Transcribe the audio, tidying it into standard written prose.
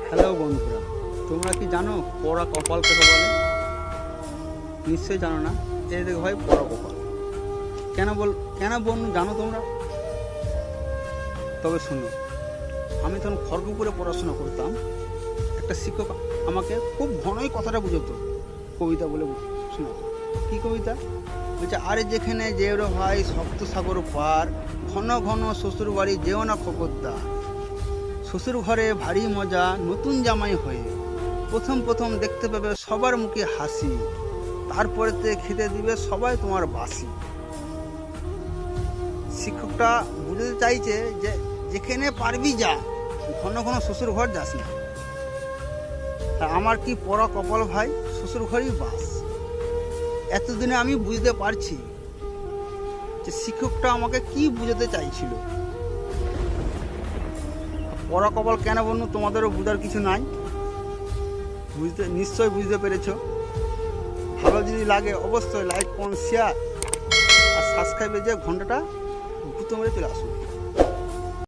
Hello বন্ধুরা, তোমরা কি জানো পড়া কপাল কাকে বলে? নিশ্চয়ই জানো না। এই দেখো ভাই, পড়া কপাল কেন বন্ধু জানো তোমরা? তবে শোনো, আমি তখন খড়গপুরে পড়াশোনা করতাম। একটা শিক্ষক আমাকে খুব ঘনই কথাটা বুঝতো, কবিতা বলে শোনাতো। কী কবিতা? বলছে, আরে যেখানে যেও রে ভাই সপ্ত সাগর পার, ঘন ঘন শ্বশুর বাড়ি যেও না খবরদার। শ্বশুর ঘরে ভারী মজা নতুন জামাই হয়ে, প্রথম প্রথম দেখতে পাবে সবার মুখে হাসি, তারপরেতে খেতে দিবে সবাই তোমার বাসি। শিক্ষকটা বুঝতে চাইছে যে যেখানে পারবি যা, ঘন ঘন শ্বশুর ঘর যাস না। আর আমার কি পড়া কপাল ভাই, শ্বশুর ঘরই বাস। এতদিনে আমি বুঝতে পারছি যে শিক্ষকটা আমাকে কি বুঝাতে চাইছিল। পড়া কপাল কেন বলুন, তোমাদেরও বোঝার কিছু নাই, নিশ্চয়ই বুঝতে পেরেছ। ভালো যদি লাগে অবশ্যই লাইক, কমেন্ট, শেয়ার আর সাবস্ক্রাইবের যে ঘন্টাটা ঘুরতে মেরে চলে আসুন।